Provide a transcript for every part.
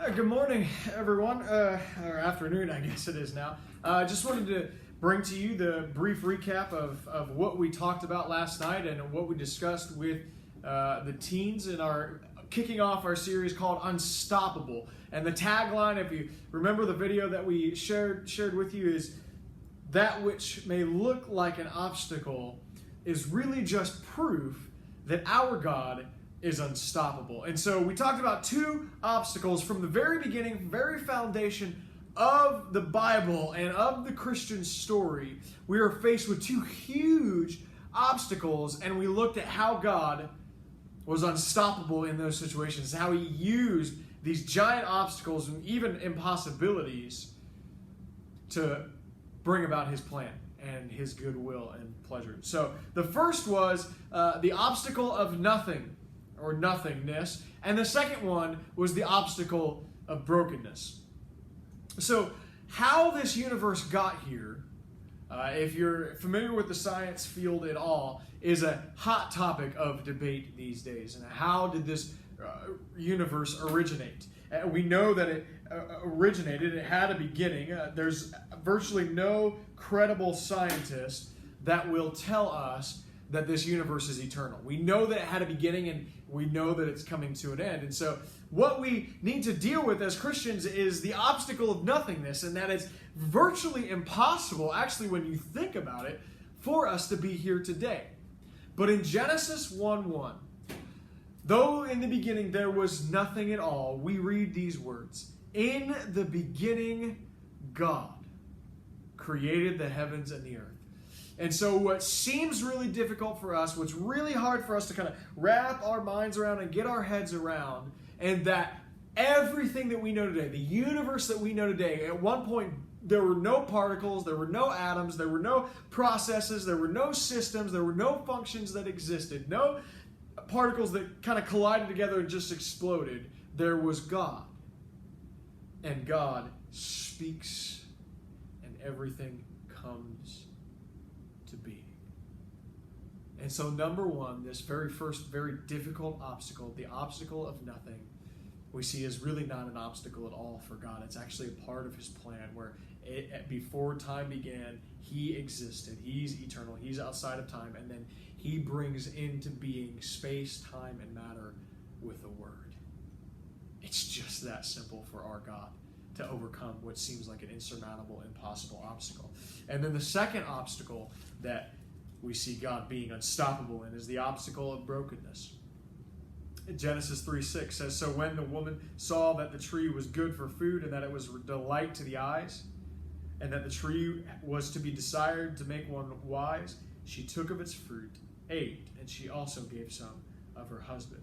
Good morning, everyone, or afternoon, I guess it is now. I just wanted to bring to you the brief recap of what we talked about last night and what we discussed with the teens in our kicking off our series called Unstoppable. And the tagline, if you remember the video that we shared with you, is that which may look like an obstacle is really just proof that our God is unstoppable. And so we talked about two obstacles from the very beginning, very foundation of the Bible and of the Christian story. We are faced with two huge obstacles, and we looked at how God was unstoppable in those situations, how he used these giant obstacles and even impossibilities to bring about his plan and his goodwill and pleasure. So the first was the obstacle of nothing, or nothingness, and the second one was the obstacle of brokenness. So how this universe got here, if you're familiar with the science field at all, is a hot topic of debate these days. And how did this universe originate? We know that it originated, it had a beginning. There's virtually no credible scientist that will tell us that this universe is eternal. We know that it had a beginning, and we know that it's coming to an end. And so what we need to deal with as Christians is the obstacle of nothingness, and that it's virtually impossible, actually when you think about it, for us to be here today. But in Genesis 1:1, though in the beginning there was nothing at all, we read these words: "In the beginning, God created the heavens and the earth." And so what seems really difficult for us, what's really hard for us to kind of wrap our minds around and get our heads around, and that everything that we know today, the universe that we know today, at one point there were no particles, there were no atoms, there were no processes, there were no systems, there were no functions that existed, no particles that kind of collided together and just exploded. There was God. And God speaks, and everything comes to be. And so number one, this very first, very difficult obstacle, the obstacle of nothing, we see is really not an obstacle at all for God. It's actually a part of his plan where before time began, he existed. He's eternal. He's outside of time. And then he brings into being space, time, and matter with a word. It's just that simple for our God to overcome what seems like an insurmountable, impossible obstacle. And then the second obstacle that we see God being unstoppable in is the obstacle of brokenness. Genesis 3:6 says, "So when the woman saw that the tree was good for food, and that it was a delight to the eyes, and that the tree was to be desired to make one wise, she took of its fruit, ate, and she also gave some of her husband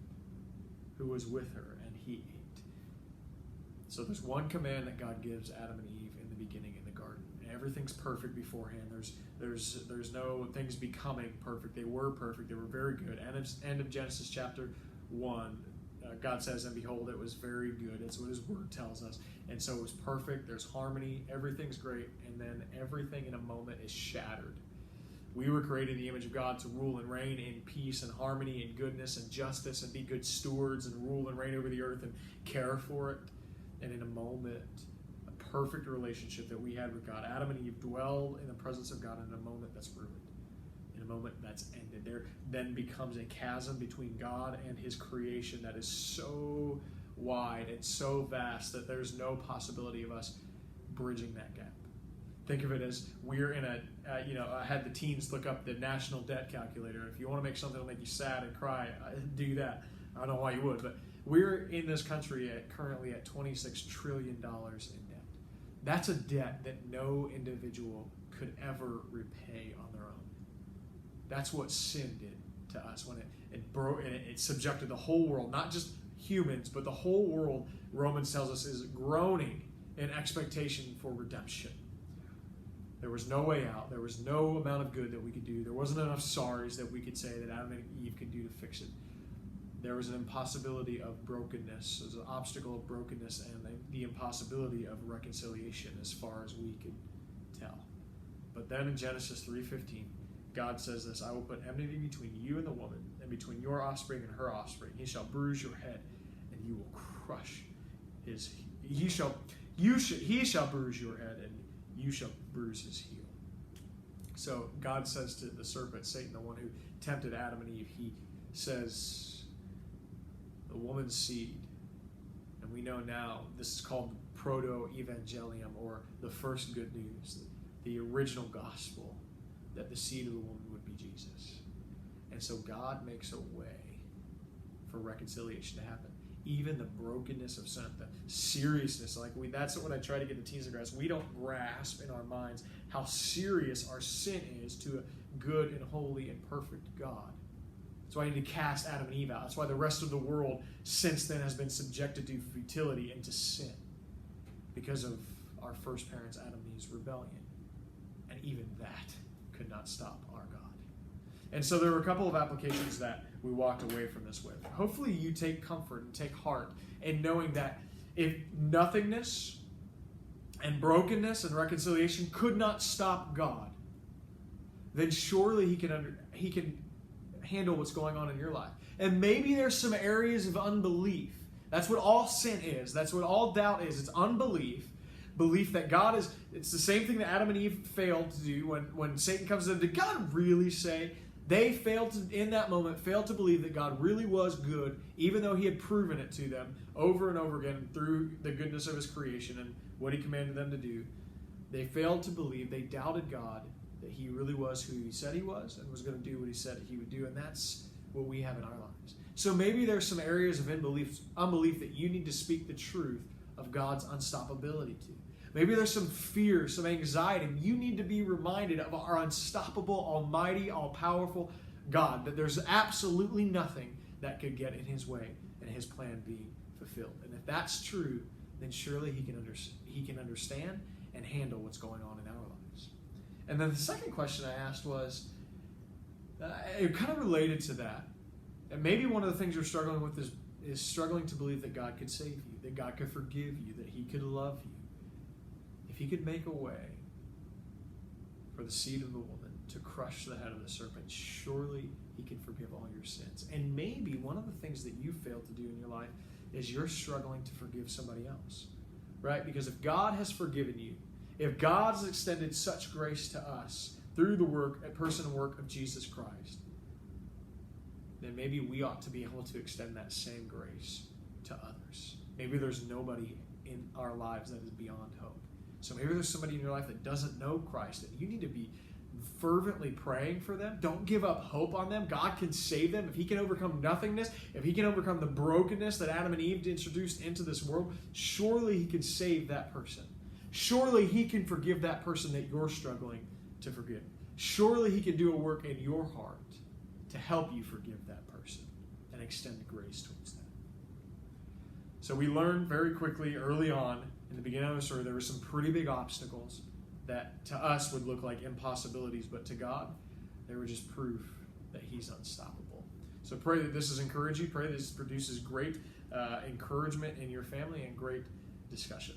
who was with her, and he ate." So there's one command that God gives Adam and Eve in the beginning in the garden. And everything's perfect beforehand. There's no things becoming perfect. They were perfect. They were very good. End of Genesis chapter 1, God says, "And behold, it was very good." That's what his word tells us. And so it was perfect. There's harmony. Everything's great. And then everything in a moment is shattered. We were created in the image of God to rule and reign in peace and harmony and goodness and justice and be good stewards and rule and reign over the earth and care for it. And in a moment, a perfect relationship that we had with God, Adam and Eve dwell in the presence of God in a moment that's ruined, in a moment that's ended. There then becomes a chasm between God and his creation that is so wide and so vast that there's no possibility of us bridging that gap. Think of it as we're in I had the teens look up the national debt calculator. If you want to make something that'll make you sad and cry, do that. I don't know why you would, but we're in this country currently at $26 trillion in debt. That's a debt that no individual could ever repay on their own. That's what sin did to us when it subjected the whole world, not just humans, but the whole world. Romans tells us is groaning in expectation for redemption. There was no way out. There was no amount of good that we could do. There wasn't enough sorries that we could say that Adam and Eve could do to fix it. There was an impossibility of brokenness. There was an obstacle of brokenness and the impossibility of reconciliation as far as we could tell. But then in Genesis 3:15, God says this: "I will put enmity between you and the woman, and between your offspring and her offspring. He shall bruise your head, and you will crush he shall bruise your head, and you shall bruise his heel. So God says to the serpent, Satan, the one who tempted Adam and Eve, he says, the woman's seed. And we know now this is called the proto-evangelium, or the first good news, the original gospel, that the seed of the woman would be Jesus. And so God makes a way for reconciliation to happen. Even the brokenness of sin, the seriousness, that's what I try to get the teens to grasp. We don't grasp in our minds how serious our sin is to a good and holy and perfect God. That's why I need to cast Adam and Eve out. That's why the rest of the world since then has been subjected to futility and to sin, because of our first parents, Adam and Eve's rebellion. And even that could not stop our God. And so there were a couple of applications that we walked away from this with. Hopefully you take comfort and take heart in knowing that if nothingness and brokenness and reconciliation could not stop God, then surely he can handle what's going on in your life. And maybe there's some areas of unbelief. That's what all sin is. That's what all doubt is. It's unbelief. Belief that God is, it's the same thing that Adam and Eve failed to do when Satan comes to them. Did God really say? They failed to, in that moment, failed to believe that God really was good, even though he had proven it to them over and over again through the goodness of his creation and what he commanded them to do. They failed to believe, they doubted God, that he really was who he said he was and was going to do what he said he would do, and that's what we have in our lives. So maybe there's some areas of unbelief that you need to speak the truth of God's unstoppability to. Maybe there's some fear, some anxiety, and you need to be reminded of our unstoppable, almighty, all-powerful God, that there's absolutely nothing that could get in his way and his plan being fulfilled. And if that's true, then surely he can understand and handle what's going on in our lives. And then the second question I asked was, it kind of related to that. And maybe one of the things you're struggling with is struggling to believe that God could save you, that God could forgive you, that he could love you. If he could make a way for the seed of the woman to crush the head of the serpent, surely he can forgive all your sins. And maybe one of the things that you failed to do in your life is you're struggling to forgive somebody else, right? Because if God has forgiven you, if God has extended such grace to us through the person and work of Jesus Christ, then maybe we ought to be able to extend that same grace to others. Maybe there's nobody in our lives that is beyond hope. So maybe there's somebody in your life that doesn't know Christ, and you need to be fervently praying for them. Don't give up hope on them. God can save them. If he can overcome nothingness, if he can overcome the brokenness that Adam and Eve introduced into this world, surely he can save that person. Surely he can forgive that person that you're struggling to forgive. Surely he can do a work in your heart to help you forgive that person and extend grace towards them. So we learned very quickly early on in the beginning of the story, there were some pretty big obstacles that to us would look like impossibilities, but to God, they were just proof that he's unstoppable. So pray that this has encouraged you. Pray that this produces great encouragement in your family and great discussion.